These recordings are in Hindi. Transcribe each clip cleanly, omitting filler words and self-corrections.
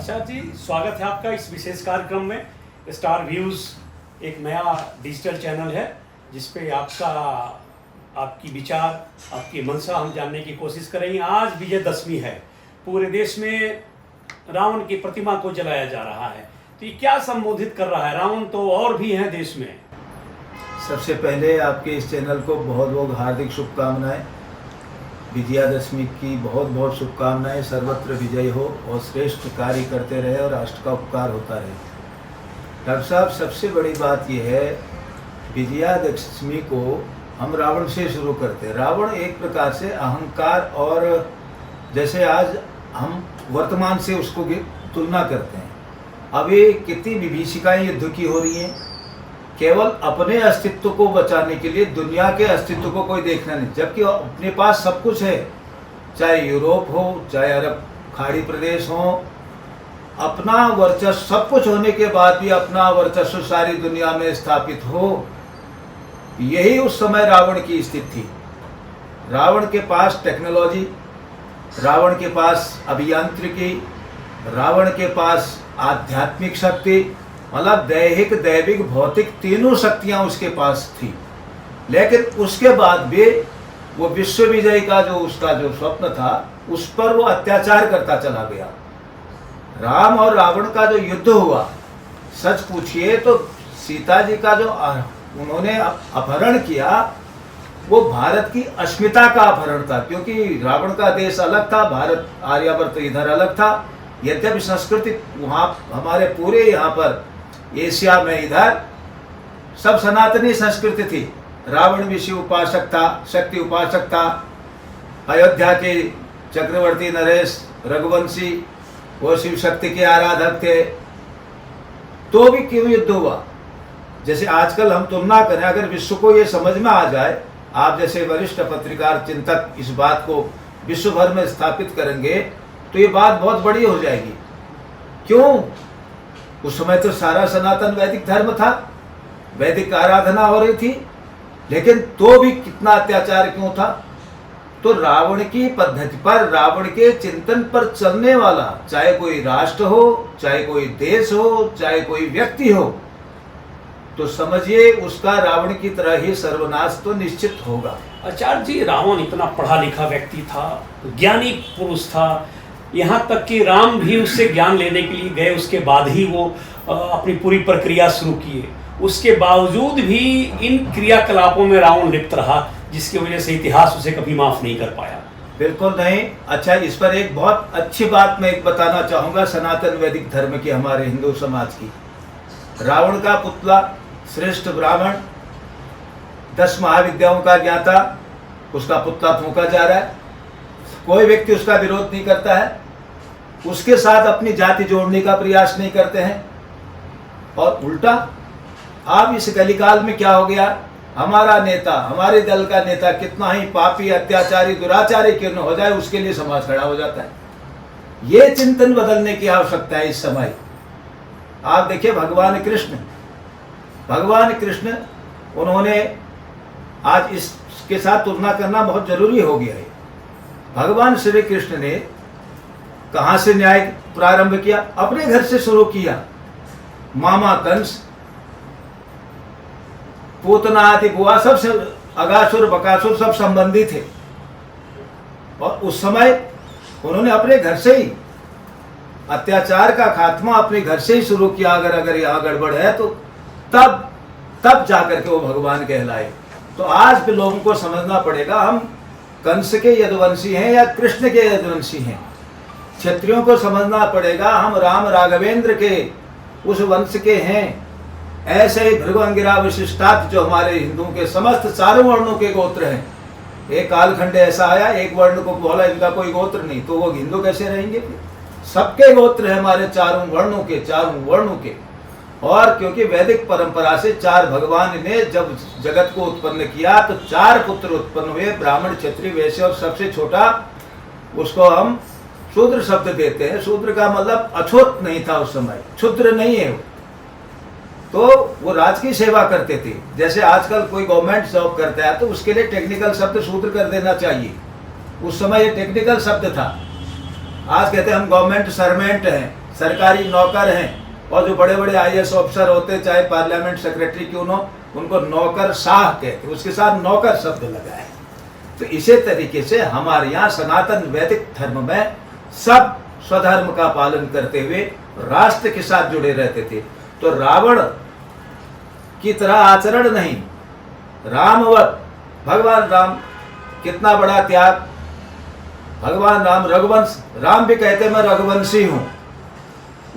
अच्छा जी, स्वागत है आपका इस विशेष कार्यक्रम में। स्टार व्यूज़ एक नया डिजिटल चैनल है जिस पे आपकी विचार, आपकी मंशा हम जानने की कोशिश करेंगे। आज विजयदशमी है, पूरे देश में रावण की प्रतिमा को जलाया जा रहा है, तो ये क्या संबोधित कर रहा है? रावण तो और भी हैं देश में। सबसे पहले आपके इस चैनल को बहुत बहुत हार्दिक शुभकामनाएं। विजयादशमी की बहुत बहुत शुभकामनाएं। सर्वत्र विजय हो और श्रेष्ठ कार्य करते रहे और राष्ट्र का उपकार होता रहे। डॉक्टर साहब, सबसे बड़ी बात यह है, विजयादशमी को हम रावण से शुरू करते हैं। रावण एक प्रकार से अहंकार, और जैसे आज हम वर्तमान से उसको तुलना करते हैं। अभी कितनी विभीषिकाएं युद्ध की हो रही हैं, केवल अपने अस्तित्व को बचाने के लिए, दुनिया के अस्तित्व को कोई देखना नहीं, जबकि अपने पास सब कुछ है। चाहे यूरोप हो, चाहे अरब खाड़ी प्रदेश हो, अपना वर्चस्व सब कुछ होने के बाद भी अपना वर्चस्व सारी दुनिया में स्थापित हो। यही उस समय रावण की स्थिति थी। रावण के पास टेक्नोलॉजी, रावण के पास अभियांत्रिकी, रावण के पास आध्यात्मिक शक्ति, मतलब दैहिक, दैविक, भौतिक तीनों शक्तियां उसके पास थी। लेकिन उसके बाद भी वो विश्व विजय का जो उसका जो स्वप्न था, उस पर वो अत्याचार करता चला गया। राम और रावण का जो युद्ध हुआ, सच पूछिए तो सीता जी का जो उन्होंने अपहरण किया, वो भारत की अस्मिता का अपहरण था। क्योंकि रावण का देश अलग था, भारत आर्यावर्त इधर अलग था। यद्यपि संस्कृति वहाँ हमारे पूरे यहाँ पर एशिया में इधर सब सनातनी संस्कृति थी। रावण भी शिव उपासक था, शक्ति उपासक था। अयोध्या के चक्रवर्ती नरेश रघुवंशी वो शिव शक्ति के आराधक थे। तो भी क्यों युद्ध हुआ? जैसे आजकल हम तुलना करें, अगर विश्व को ये समझ में आ जाए, आप जैसे वरिष्ठ पत्रकार चिंतक इस बात को विश्व भर में स्थापित करेंगे, तो ये बात बहुत बड़ी हो जाएगी। क्यों? उस समय तो सारा सनातन वैदिक धर्म था, वैदिक आराधना हो रही थी, लेकिन तो भी कितना अत्याचार क्यों था? तो रावण की पद्धति पर, रावण के चिंतन पर चलने वाला, चाहे कोई राष्ट्र हो, चाहे कोई देश हो, चाहे कोई व्यक्ति हो, तो समझिए उसका रावण की तरह ही सर्वनाश तो निश्चित होगा। आचार्य जी, रावण इतना पढ़ा लिखा व्यक्ति था, ज्ञानी पुरुष था, यहाँ तक कि राम भी उससे ज्ञान लेने के लिए गए, उसके बाद ही वो अपनी पूरी प्रक्रिया शुरू किए। उसके बावजूद भी इन क्रियाकलापों में रावण लिप्त रहा, जिसकी वजह से इतिहास उसे कभी माफ नहीं कर पाया। बिल्कुल नहीं। अच्छा, इस पर एक बहुत अच्छी बात मैं एक बताना चाहूँगा सनातन वैदिक धर्म की, हमारे हिंदू समाज की। रावण का पुतला, श्रेष्ठ ब्राह्मण, 10 महाविद्याओं का ज्ञाता, उसका पुतला फूंका जा रहा है। कोई व्यक्ति उसका विरोध नहीं करता है, उसके साथ अपनी जाति जोड़ने का प्रयास नहीं करते हैं। और उल्टा अब इस कलिकाल में क्या हो गया, हमारा नेता, हमारे दल का नेता कितना ही पापी, अत्याचारी, दुराचारी क्यों न हो जाए, उसके लिए समाज खड़ा हो जाता है। ये चिंतन बदलने की आवश्यकता है इस समय। आप देखिए भगवान कृष्ण उन्होंने आज इसके साथ तुलना करना बहुत जरूरी हो गया है। भगवान श्री कृष्ण ने कहाँ से न्याय प्रारंभ किया? अपने घर से शुरू किया। मामा कंस, पूतना आदि बुआ, सबसे अगासुर बकासुर सब संबंधी थे। और उस समय उन्होंने अपने घर से ही अत्याचार का खात्मा अपने घर से ही शुरू किया। अगर यहाँ गड़बड़ है तो तब जाकर के वो भगवान कहलाए। तो आज भी लोगों को समझना पड़ेगा, हम कंस के यदुवंशी हैं या कृष्ण के यदुवंशी हैं। क्षत्रियों को समझना पड़ेगा, हम राम राघवेंद्र के उस वंश के हैं। ऐसे ही भृगु अंगिरा वशिष्ठात् जो हमारे हिंदुओं के समस्त चारों वर्णों के गोत्र हैं। एक कालखंड ऐसा आया, एक वर्ण को बोला इनका कोई गोत्र नहीं, तो वो हिंदू कैसे रहेंगे? सबके गोत्र है हमारे चारों वर्णों के। और क्योंकि वैदिक परंपरा से 4 भगवान ने जब जगत को उत्पन्न किया तो 4 पुत्र उत्पन्न हुए, ब्राह्मण, क्षत्रिय, वैश्य, और सबसे छोटा उसको हम शूद्र शब्द देते हैं। शूद्र का मतलब अछूत नहीं था उस समय, क्षुद्र नहीं है वो। तो वो राज की सेवा करते थे। जैसे आजकल कोई गवर्नमेंट जॉब करता है तो उसके लिए टेक्निकल शब्द शूद्र कर देना चाहिए। उस समय ये टेक्निकल शब्द था। आज कहते हैं हम गवर्नमेंट सर्वेंट हैं, सरकारी नौकर हैं, और जो बड़े बड़े IAS ऑफिसर होते हैं, चाहे पार्लियामेंट सेक्रेटरी क्यों न हो, उनको नौकर शाह कहते, उसके साथ नौकर शब्द लगा है। तो इसी तरीके से हमारे यहाँ सनातन वैदिक धर्म में सब स्वधर्म का पालन करते हुए राष्ट्र के साथ जुड़े रहते थे। तो रावण की तरह आचरण नहीं, रामवत, भगवान राम कितना बड़ा त्याग, भगवान राम रघुवंश, राम भी कहते मैं रघुवंशी हूं,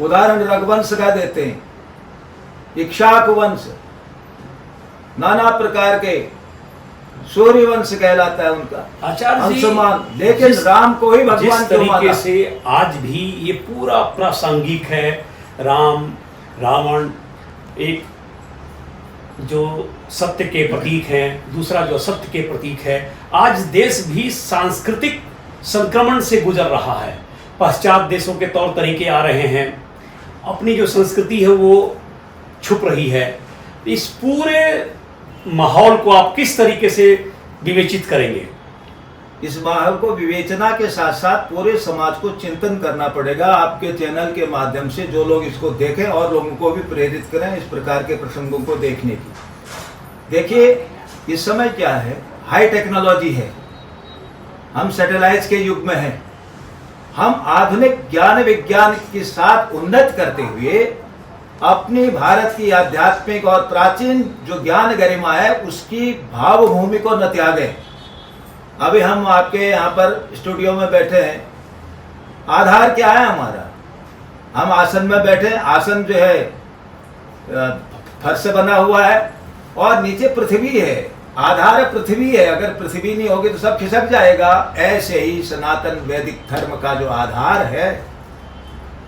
उदाहरण रघुवंश का देते हैं, इक्ष्वाकु वंश, नाना प्रकार के सूर्यवंश कहलाता है उनका आचार्य जी, अंशमान, लेकिन राम को ही भगवान जिस क्यों माना? तरीके से आज भी ये पूरा प्रासंगिक है, राम रावण एक जो सत्य के प्रतीक हैं, दूसरा जो सत्य के प्रतीक है। आज देश भी सांस्कृतिक संक्रमण से गुजर रहा है, पश्चात देशों के तौर तरीके आ रहे हैं, अपनी जो संस्कृति है वो छुप रही है। इस पूरे माहौल को आप किस तरीके से विवेचित करेंगे? इस माहौल को विवेचना के साथ साथ पूरे समाज को चिंतन करना पड़ेगा। आपके चैनल के माध्यम से जो लोग इसको देखें और लोगों को भी प्रेरित करें इस प्रकार के प्रसंगों को देखने की। देखिए इस समय क्या है, हाई टेक्नोलॉजी है, हम सैटेलाइट्स के युग में हैं, हम आधुनिक ज्ञान विज्ञान के साथ उन्नत करते हुए अपनी भारत की आध्यात्मिक और प्राचीन जो ज्ञान गरिमा है उसकी भावभूमि को न त्यागें। अभी हम आपके यहाँ पर स्टूडियो में बैठे हैं, आधार क्या है हमारा? हम आसन में बैठे हैं, आसन जो है फर्श से बना हुआ है और नीचे पृथ्वी है, आधार पृथ्वी है। अगर पृथ्वी नहीं होगी तो सब खिसक जाएगा। ऐसे ही सनातन वैदिक धर्म का जो आधार है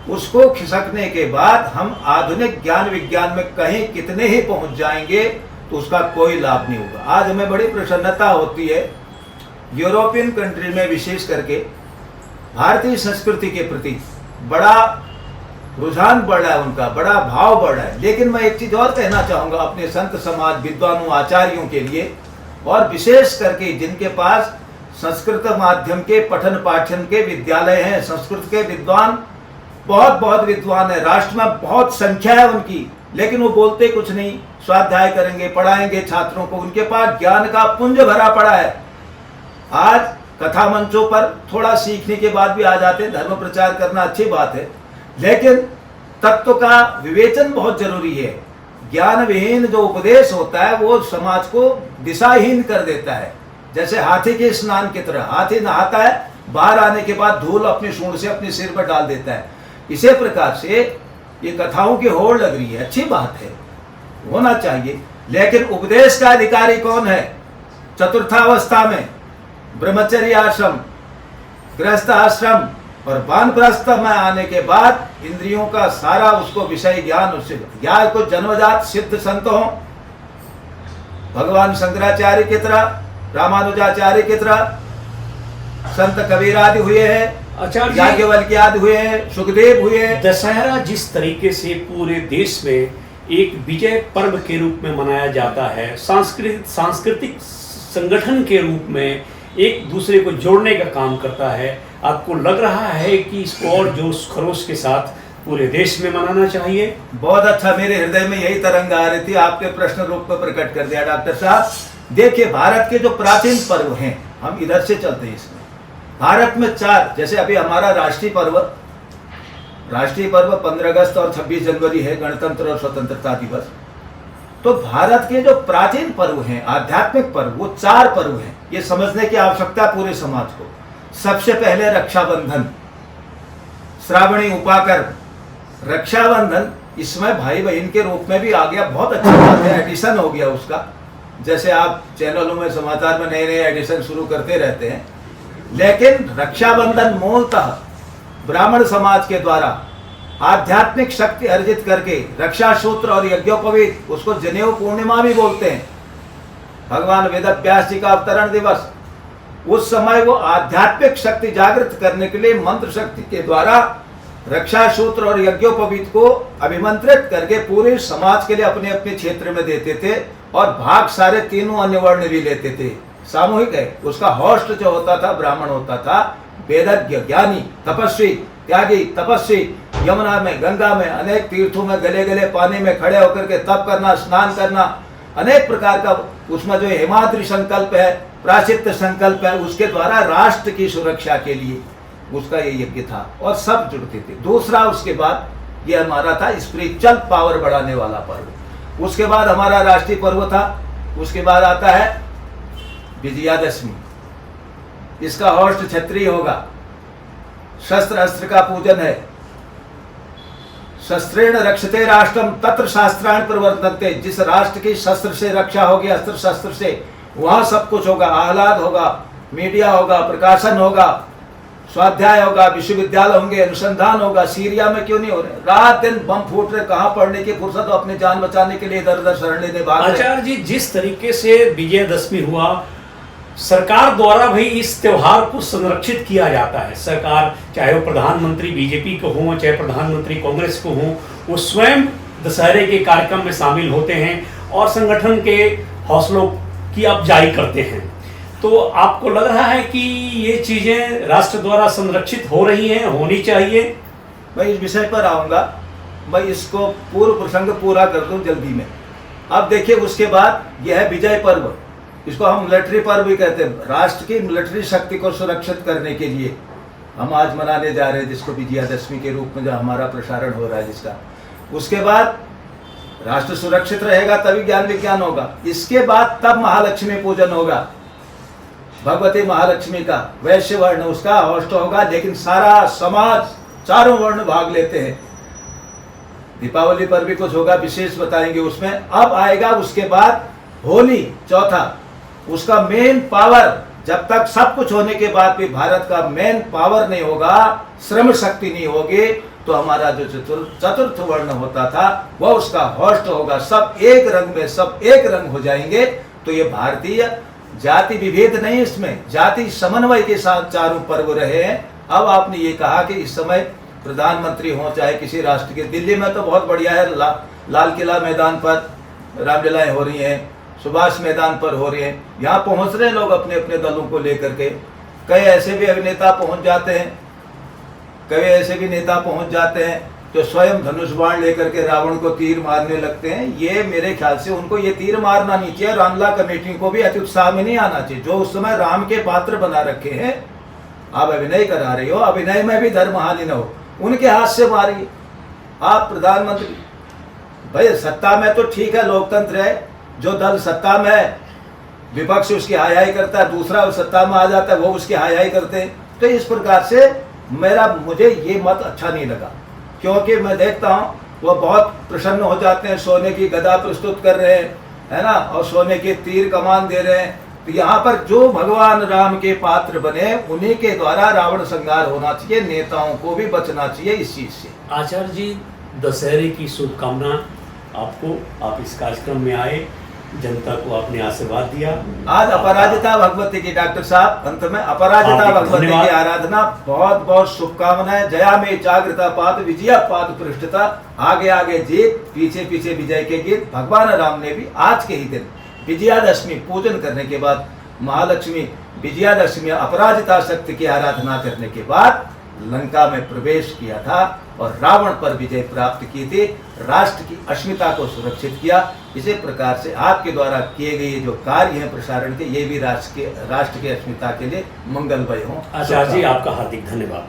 उसको खिसकने के बाद हम आधुनिक ज्ञान विज्ञान में कहीं कितने ही पहुंच जाएंगे तो उसका कोई लाभ नहीं होगा। आज हमें बड़ी प्रसन्नता होती है, यूरोपियन कंट्री में विशेष करके भारतीय संस्कृति के प्रति बड़ा रुझान बढ़ रहा है, उनका बड़ा भाव बढ़ रहा है। लेकिन मैं एक चीज और कहना चाहूंगा अपने संत समाज विद्वानों आचार्यों के लिए, और विशेष करके जिनके पास संस्कृत माध्यम के पठन पाठन के विद्यालय हैं, संस्कृत के विद्वान बहुत विद्वान है, राष्ट्र में बहुत संख्या है उनकी, लेकिन वो बोलते कुछ नहीं, स्वाध्याय करेंगे, पढ़ाएंगे छात्रों को, उनके पास ज्ञान का पुंज भरा पड़ा है। आज कथा मंचों पर थोड़ा सीखने के बाद भी आ जाते हैं, धर्म प्रचार करना अच्छी बात है, लेकिन तत्व का विवेचन बहुत जरूरी है। ज्ञान विहीन जो उपदेश होता है वो समाज को दिशाहीन कर देता है। जैसे हाथी के स्नान की तरह, हाथी नहाता है, बाहर आने के बाद धूल अपनी सूंड से अपने सिर पर डाल देता है। इसी प्रकार से ये कथाओं की होड़ लग रही है, अच्छी बात है, होना चाहिए, लेकिन उपदेश का अधिकारी कौन है? चतुर्थावस्था में ब्रह्मचर्य आश्रम, गृहस्थ आश्रम और वानप्रस्थ में आने के बाद इंद्रियों का सारा उसको विषय ज्ञान, उससे ज्ञान को जन्मजात सिद्ध संत हो, भगवान शंकराचार्य की तरह, रामानुजाचार्य की तरह संत कबीर आदि हुए हैं, आचार्य याज्ञवल्क्य आदि हुए हैं, सुखदेव हुए। दशहरा जिस तरीके से पूरे देश में एक विजय पर्व के रूप में मनाया जाता है, सांस्कृतिक संगठन के रूप में एक दूसरे को जोड़ने का काम करता है, आपको लग रहा है कि इसको और जोश खरोश के साथ पूरे देश में मनाना चाहिए? बहुत अच्छा, मेरे हृदय में यही तरंग आ रही थी, आपके प्रश्न रूप में प्रकट कर दिया डॉक्टर साहब। देखिए भारत के जो प्राचीन पर्व हैं, हम इधर से चलते हैं इसमें, भारत में 4, जैसे अभी हमारा राष्ट्रीय पर्व 15 अगस्त और 26 जनवरी है, गणतंत्र और स्वतंत्रता दिवस। तो भारत के जो प्राचीन पर्व हैं, आध्यात्मिक पर्व, वो 4 पर्व हैं। ये समझने की आवश्यकता है पूरे समाज को। सबसे पहले रक्षाबंधन, श्रावणी उपाकर, रक्षाबंधन इसमें भाई बहन के रूप में भी आ गया, बहुत अच्छा बात है, एडिशन हो गया उसका। जैसे आप चैनलों में समाचार में नए नए एडिशन शुरू करते रहते हैं, लेकिन रक्षाबंधन मूलतः ब्राह्मण समाज के द्वारा आध्यात्मिक शक्ति अर्जित करके रक्षा सूत्र और यज्ञोपवीत, उसको जनेऊ पूर्णिमा भी बोलते हैं, भगवान वेदव्यास जी का अवतरण दिवस, उस समय वो आध्यात्मिक शक्ति जागृत करने के लिए मंत्र शक्ति के द्वारा रक्षा सूत्र और यज्ञोपवीत को अभिमंत्रित करके पूरे समाज के लिए अपने अपने क्षेत्र में देते थे, और भाग सारे तीनों अन्य वर्ण भी लेते थे। सामूहिक है, उसका होस्ट जो होता था ब्राह्मण होता था, वेदज्ञ, ज्ञानी, तपस्वी, त्यागी, तपस्वी, यमुना में, गंगा में, अनेक तीर्थों में गले गले पानी में खड़े होकर के तप करना, स्नान करना, अनेक प्रकार का उसमें जो हेमाद्रि संकल्प है, प्रायश्चित्त संकल्प है, उसके द्वारा राष्ट्र की सुरक्षा के लिए उसका ये यज्ञ था और सब जुड़ते थे। दूसरा उसके बाद ये हमारा था स्पिरिचुअल पावर बढ़ाने वाला पर्व। उसके बाद हमारा राष्ट्रीय पर्व था। उसके बाद आता है विजयादशमी। इसका होस्ट क्षत्रिय होगा। शस्त्र अस्त्र का पूजन है। शस्त्रेण रक्षते राष्ट्रम तत्र शास्त्राण प्रवर्तन्ते। जिस राष्ट्र की शस्त्र से रक्षा होगी, अस्त्र शस्त्र से, वहां सब कुछ होगा। आह्लाद होगा, मीडिया होगा, प्रकाशन होगा, स्वाध्याय होगा, विश्वविद्यालय होंगे, अनुसंधान होगा। सीरिया में क्यों नहीं हो रहे? रात दिन बम फूट रहे, कहाँ पढ़ने की फुर्सत, अपनी जान बचाने के लिए इधर उधर शरण लेने भाग रहे। आचार्य जी, जिस तरीके से विजयदशमी हुआ, सरकार द्वारा भी इस त्योहार को संरक्षित किया जाता है। सरकार, चाहे वो प्रधानमंत्री बीजेपी को हो, चाहे प्रधानमंत्री कांग्रेस को हो, वो स्वयं दशहरे के कार्यक्रम में शामिल होते हैं और संगठन के हौसलों की अफजाई करते हैं। तो आपको लग रहा है कि ये चीजें राष्ट्र द्वारा संरक्षित हो रही हैं, होनी चाहिए? मैं इस विषय पर आऊंगा। मैं इसको पूर्व प्रसंग पूरा कर दूं जल्दी में। अब देखिए, उसके बाद यह है विजय पर्व। इसको हम मिलिट्री पर्व भी कहते हैं। राष्ट्र की मिलिट्री शक्ति को सुरक्षित करने के लिए हम आज मनाने जा रहे हैं, जिसको विजयादशमी के रूप में जो हमारा प्रसारण हो रहा है जिसका। उसके बाद राष्ट्र सुरक्षित रहेगा तभी ज्ञान विज्ञान होगा। इसके बाद तब महालक्ष्मी पूजन होगा, भगवती महालक्ष्मी का। वैश्य वर्ण उसका होस्ट होगा, लेकिन सारा समाज, चारों वर्ण भाग लेते हैं। दीपावली पर भी कुछ होगा, विशेष बताएंगे उसमें। अब आएगा उसके बाद होली, चौथा। उसका मेन पावर, जब तक सब कुछ होने के बाद भी भारत का मेन पावर नहीं होगा, श्रम शक्ति नहीं होगी, तो हमारा जो चतुर्थ वर्ण होता था वह उसका होस्ट होगा। सब एक रंग में, सब एक रंग हो जाएंगे। तो ये भारतीय जाति विभेद नहीं, इसमें जाति समन्वय के साथ चारों पर्व रहे हैं। अब आपने ये कहा कि इस समय प्रधानमंत्री हो चाहे किसी राष्ट्र के, दिल्ली में तो बहुत बढ़िया है, लाल किला मैदान पर रामलीलाएं हो रही हैं, सुभाष मैदान पर हो रही हैं। यहाँ पहुँच रहे लोग अपने अपने दलों को लेकर के। कई ऐसे भी अभिनेता पहुँच जाते हैं, कई ऐसे भी नेता पहुँच जाते हैं जो स्वयं धनुष बाण लेकर के रावण को तीर मारने लगते हैं। ये मेरे ख्याल से उनको ये तीर मारना नहीं चाहिए। रामलला कमेटी को भी अति उत्साह में नहीं आना चाहिए। जो उस समय राम के पात्र बना रखे हैं, आप अभिनय करा रहे हो, अभिनय में भी धर्म हानि न हो, उनके हाथ से मारिए। आप प्रधानमंत्री, भाई सत्ता में तो ठीक है, लोकतंत्र है। जो दल सत्ता में है, विपक्ष उसकी हाय हाय करता है, दूसरा सत्ता में आ जाता है, वो उसकी हाय हाय करते हैं। तो इस प्रकार से मुझे ये मत अच्छा नहीं लगा, क्योंकि मैं देखता हूँ वो बहुत प्रसन्न हो जाते हैं, सोने की गदा प्रस्तुत कर रहे हैं, है ना, और सोने के तीर कमान दे रहे हैं। तो यहाँ पर जो भगवान राम के पात्र बने, उन्हीं के द्वारा रावण संहार होना चाहिए। नेताओं को भी बचना चाहिए इस चीज से। आचार्य जी, दशहरे की शुभकामना आपको। आप इस कार्यक्रम में आए, जनता को आपने आशीर्वाद दिया। आज अपराजिता भगवती की, डॉक्टर साहब, अंत में अपराजिता भगवती की आराधना, बहुत बहुत शुभकामनाएं। जया में जागृता पाद, विजया पाद पृष्ठता। आगे आगे जीत, पीछे पीछे विजय के गीत। भगवान राम ने भी आज के ही दिन विजयादशमी पूजन करने के बाद, महालक्ष्मी विजयादशमी अपराजिता शक्ति की आराधना करने के बाद लंका में प्रवेश किया था और रावण पर विजय प्राप्त की थी। राष्ट्र की अस्मिता को सुरक्षित किया। इसी प्रकार से आपके द्वारा किए गए जो कार्य हैं प्रसारण के, ये भी राष्ट्र की अस्मिता के लिए मंगलमय हों। आचार्य जी, आपका हार्दिक धन्यवाद।